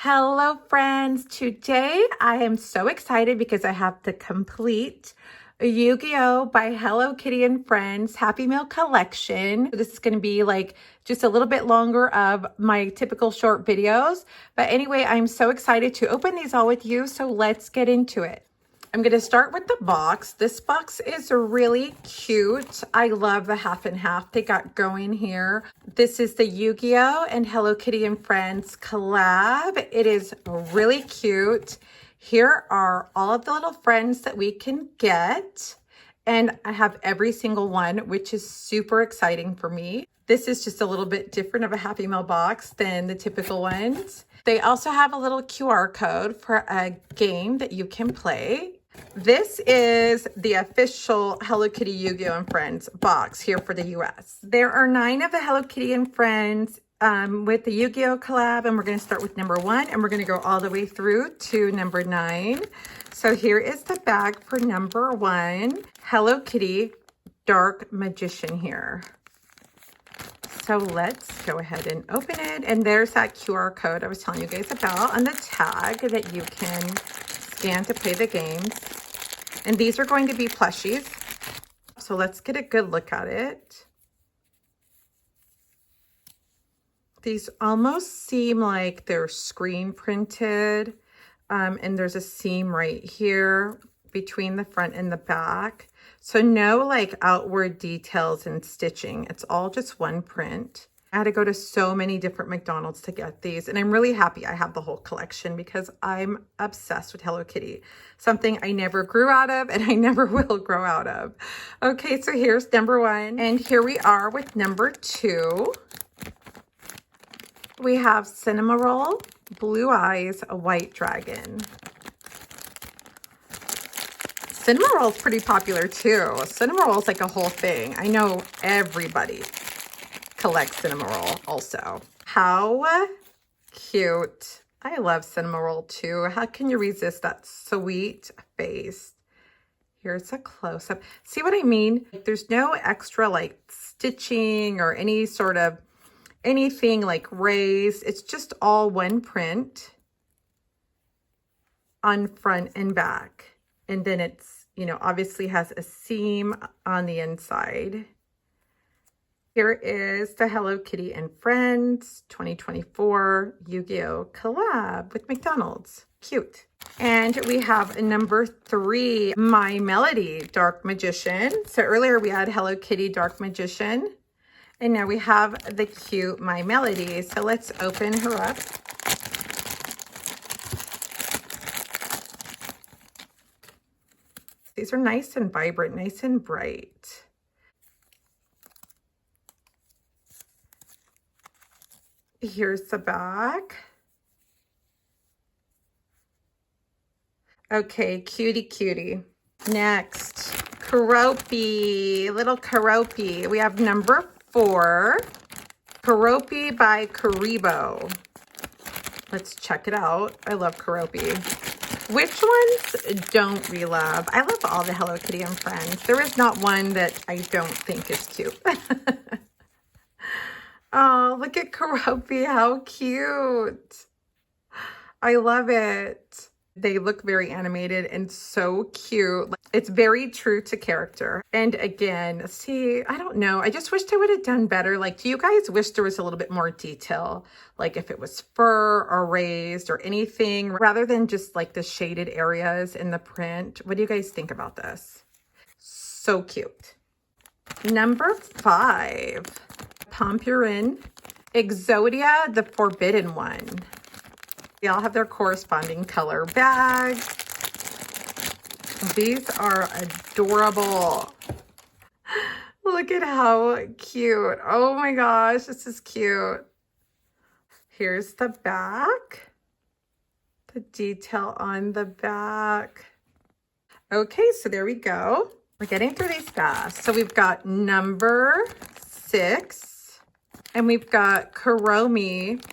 Hello friends, today I am so excited because I have the complete Yugioh by Hello Kitty and Friends Happy Meal collection. This is going to be like just a little bit longer of my typical short videos. But anyway, I'm so excited to open these all with you. So let's get into it. I'm going to start with the box. This box is really cute. I love the half and half they got going here. This is the Yugioh and Hello Kitty and Friends collab. It is really cute. Here are all of the little friends that we can get. And I have every single one, which is super exciting for me. This is just a little bit different of a Happy Meal box than the typical ones. They also have a little QR code for a game that you can play. This is the official Hello Kitty Yugioh and Friends box here for the US. There are 9 of the Hello Kitty and Friends with the Yugioh collab, and we're going to start with number 1 and we're going to go all the way through to number 9. So here is the bag for number 1, Hello Kitty Dark Magician here. So let's go ahead and open it. And there's that QR code I was telling you guys about on the tag that you can scan to play the games. And these are going to be plushies. So let's get a good look at it. These almost seem like they're screen printed. And there's a seam right here between the front and the back. So no like outward details and stitching. It's all just one print. I had to go to so many different McDonald's to get these, and I'm really happy I have the whole collection because I'm obsessed with Hello Kitty. Something I never grew out of and I never will grow out of. Okay, so here's number 1, and here we are with number 2. We have Cinnamoroll, Blue Eyes, a White Dragon. Cinnamoroll is pretty popular too. Cinnamoroll is like a whole thing. I know everybody collects Cinnamoroll also. How cute. I love Cinnamoroll too. How can you resist that sweet face? Here's a close-up. See what I mean? There's no extra like stitching or any sort of anything like raised. It's just all one print on front and back. And then it's, you know, obviously has a seam on the inside. Here is the Hello Kitty and Friends 2024 Yugioh collab with McDonald's. Cute. And we have number 3, My Melody Dark Magician. So earlier we had Hello Kitty Dark Magician. And now we have the cute My Melody. So let's open her up. These are nice and vibrant, nice and bright. Here's the back. Okay, cutie cutie. Next, Kuromi, little Kuromi. We have number 4, Kuromi by Kuriboh. Let's check it out. I love Kuromi. Which ones don't we love? I love all the Hello Kitty and Friends. There is not one that I don't think is cute. Oh, look at Kuromi. How cute. I love it. They look very animated and so cute. It's very true to character. And again, see, I don't know. I just wish they would have done better. Like, do you guys wish there was a little bit more detail? Like if it was fur or raised or anything, rather than just like the shaded areas in the print. What do you guys think about this? So cute. Number 5. Pompompurin, Exodia, the Forbidden One. They all have their corresponding color bags. These are adorable. Look at how cute. Oh my gosh, this is cute. Here's the back. The detail on the back. Okay, so there we go. We're getting through these fast. So we've got number 6. And we've got Kuromi,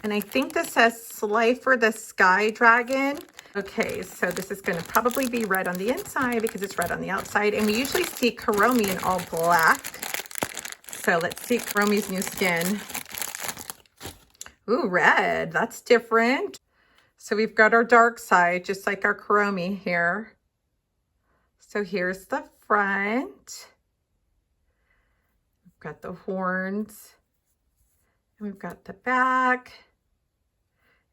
and I think this says Slifer the Sky Dragon. Okay, so this is going to probably be red on the inside because it's red on the outside. And we usually see Kuromi in all black. So let's see Kuromi's new skin. Ooh, red. That's different. So we've got our dark side, just like our Kuromi here. So here's the front. We've got the horns. And we've got the back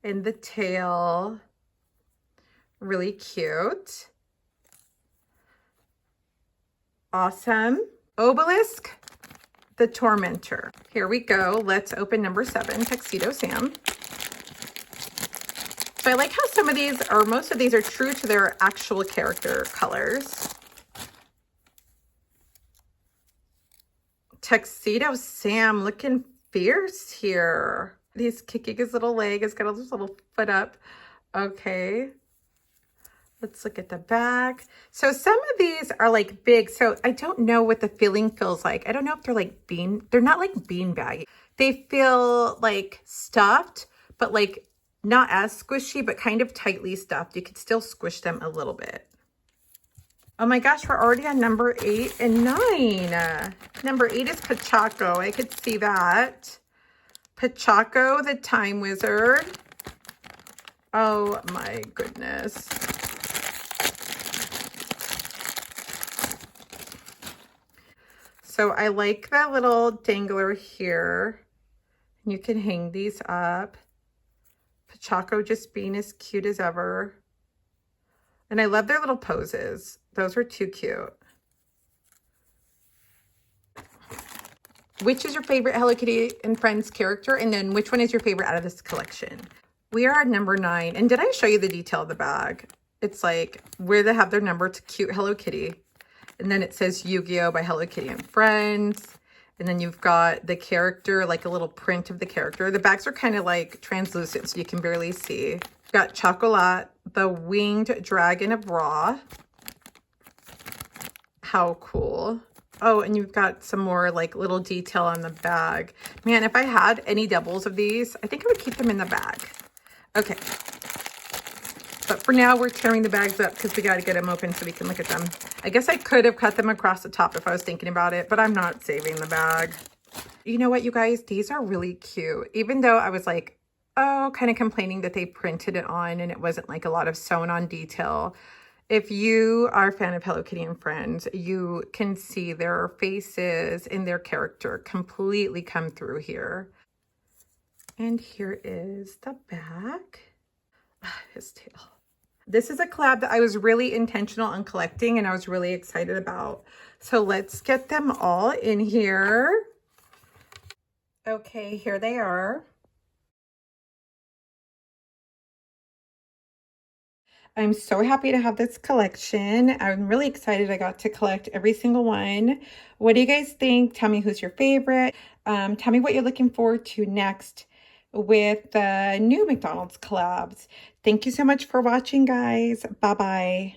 and the tail. Really cute. Awesome. Obelisk, the Tormentor. Here we go. Let's open number 7, Tuxedosam. So I like how some of these, or most of these, are true to their actual character colors. Tuxedosam looking fierce here. He's kicking his little leg. He's got his little foot up. Okay. Let's look at the back. So some of these are like big. So I don't know what the feeling feels like. I don't know if they're like they're not like bean baggy. They feel like stuffed, but like not as squishy, but kind of tightly stuffed. You could still squish them a little bit. Oh my gosh, we're already on number 8 and 9. Number 8 is Pochacco. I could see that. Pochacco, the Time Wizard. Oh my goodness. So I like that little dangler here. You can hang these up. Pochacco just being as cute as ever. And I love their little poses. Those are too cute. Which is your favorite Hello Kitty and Friends character? And then which one is your favorite out of this collection? We are at number 9. And did I show you the detail of the bag? It's like where they have their number to cute Hello Kitty. And then it says Yugioh by Hello Kitty and Friends. And then you've got the character, like a little print of the character. The bags are kind of like translucent, so you can barely see. You've got Chococat, the winged dragon of Raw. How cool. Oh, and you've got some more like little detail on the bag. Man, if I had any doubles of these, I think I would keep them in the bag. Okay. But for now, we're tearing the bags up because we got to get them open so we can look at them. I guess I could have cut them across the top if I was thinking about it, but I'm not saving the bag. You know what, you guys? These are really cute. Even though I was like, oh, kind of complaining that they printed it on and it wasn't like a lot of sewn on detail. If you are a fan of Hello Kitty and Friends, you can see their faces and their character completely come through here. And here is the back. His tail. This is a collab that I was really intentional on collecting and I was really excited about. So let's get them all in here. Okay, here they are. I'm so happy to have this collection. I'm really excited I got to collect every single one. What do you guys think? Tell me who's your favorite. Tell me what you're looking forward to next with the new McDonald's collabs. Thank you so much for watching, guys. Bye-bye.